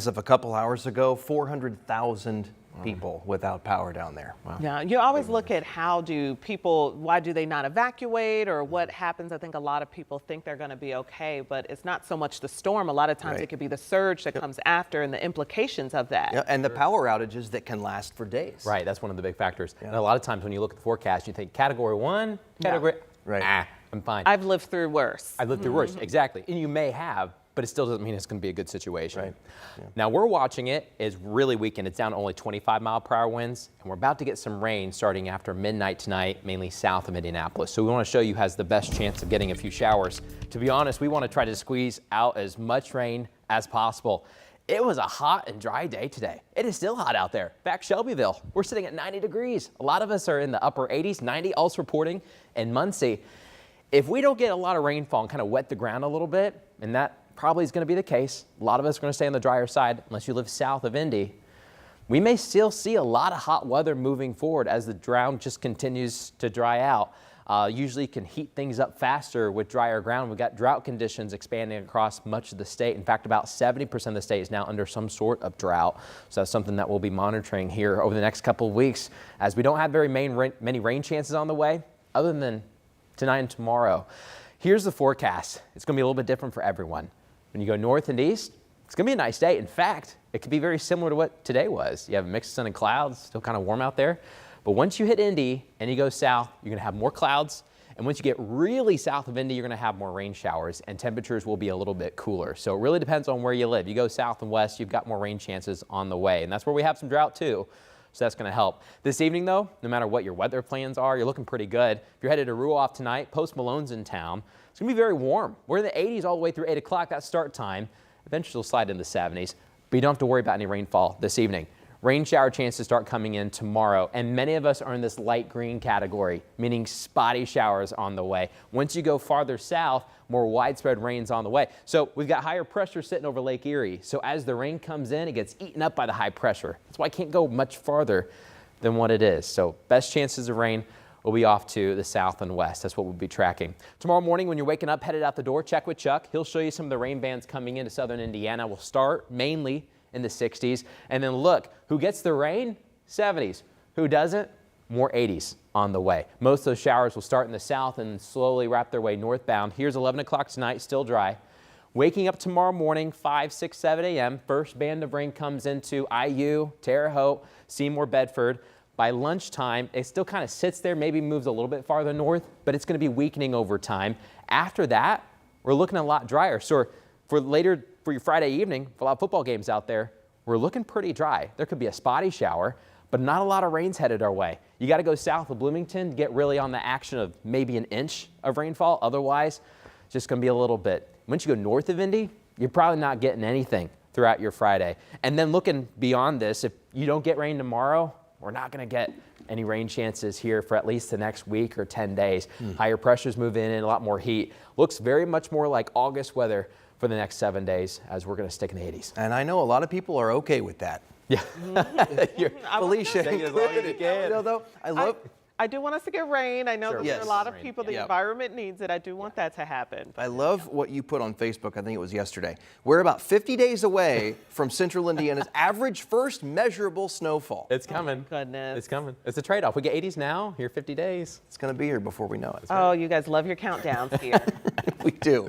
As of a couple hours ago, 400,000 people without power down there. Wow. Yeah, you always look at why do they not evacuate or what happens? I think a lot of people think they're going to be okay, but it's not so much the storm. A lot of times it could be the surge that comes after and the implications of that. Yeah, and the power outages that can last for days. Right, that's one of the big factors. And a lot of times when you look at the forecast, you think category 1, category, I'm fine. I've lived through worse. I've lived through worse, exactly. And you may have, but it still doesn't mean it's going to be a good situation. Right. Yeah. Now we're watching it. It's really weakened. It's down to only 25-mile-per-hour winds, and we're about to get some rain starting after midnight tonight, mainly south of Indianapolis. So we want to show you who has the best chance of getting a few showers. To be honest, we want to try to squeeze out as much rain as possible. It was a hot and dry day today. It is still hot out there. In fact, Shelbyville, we're sitting at 90 degrees. A lot of us are in the upper 80s, 90 also reporting in Muncie. If we don't get a lot of rainfall and kind of wet the ground a little bit, and that probably is going to be the case, a lot of us are going to stay on the drier side unless you live south of Indy. We may still see a lot of hot weather moving forward as the ground just continues to dry out. Usually can heat things up faster with drier ground. We've got drought conditions expanding across much of the state. In fact, about 70% of the state is now under some sort of drought. So that's something that we'll be monitoring here over the next couple of weeks as we don't have very many rain chances on the way other than tonight and tomorrow. Here's the forecast. It's going to be a little bit different for everyone. When you go north and east, it's going to be a nice day. In fact, it could be very similar to what today was. You have a mix of sun and clouds, still kind of warm out there. But once you hit Indy and you go south, you're going to have more clouds. And once you get really south of Indy, you're going to have more rain showers and temperatures will be a little bit cooler. So it really depends on where you live. You go south and west, you've got more rain chances on the way. And that's where we have some drought too. So that's going to help. This evening, though, no matter what your weather plans are, you're looking pretty good. If you're headed to Ruoff tonight, Post Malone's in town. It's going to be very warm. We're in the 80s all the way through 8 o'clock. That's start time. Eventually, it'll slide into the 70s. But you don't have to worry about any rainfall this evening. Rain shower chances start coming in tomorrow, and many of us are in this light green category, meaning spotty showers on the way. Once you go farther south, more widespread rain's on the way. So we've got higher pressure sitting over Lake Erie. So as the rain comes in, it gets eaten up by the high pressure. That's why I can't go much farther than what it is. So best chances of rain will be off to the south and west. That's what we'll be tracking. Tomorrow morning when you're waking up, headed out the door, check with Chuck. He'll show you some of the rain bands coming into southern Indiana. We'll start mainly in the 60s. And then look, who gets the rain? 70s. Who doesn't? More 80s on the way. Most of those showers will start in the south and slowly wrap their way northbound. Here's 11 o'clock tonight, still dry. Waking up tomorrow morning, 5, 6, 7 a.m. First band of rain comes into IU, Terre Haute, Seymour, Bedford. By lunchtime, it still kind of sits there, maybe moves a little bit farther north, but it's going to be weakening over time. After that, we're looking a lot drier. So for your Friday evening, for a lot of football games out there, we're looking pretty dry. There could be a spotty shower, but not a lot of rain's headed our way. You got to go south of Bloomington to get really on the action of maybe an inch of rainfall. Otherwise, it's just going to be a little bit. Once you go north of Indy, you're probably not getting anything throughout your Friday. And then looking beyond this, if you don't get rain tomorrow, we're not going to get any rain chances here for at least the next week or 10 days. Higher pressures move in and a lot more heat. Looks very much more like August weather for the next 7 days as we're going to stick in the 80s. And I know a lot of people are okay with that. Yeah. Felicia, take it as long as you can. You know, though, I do want us to get rain. I know that there are a lot of people, the environment needs it. I do want that to happen. I love what you put on Facebook. I think it was yesterday. We're about 50 days away from central Indiana's average first measurable snowfall. It's coming. Goodness. It's coming. It's a trade-off. We get 80s now, here 50 days. It's going to be here before we know it. Oh, you guys love your countdowns here. We do.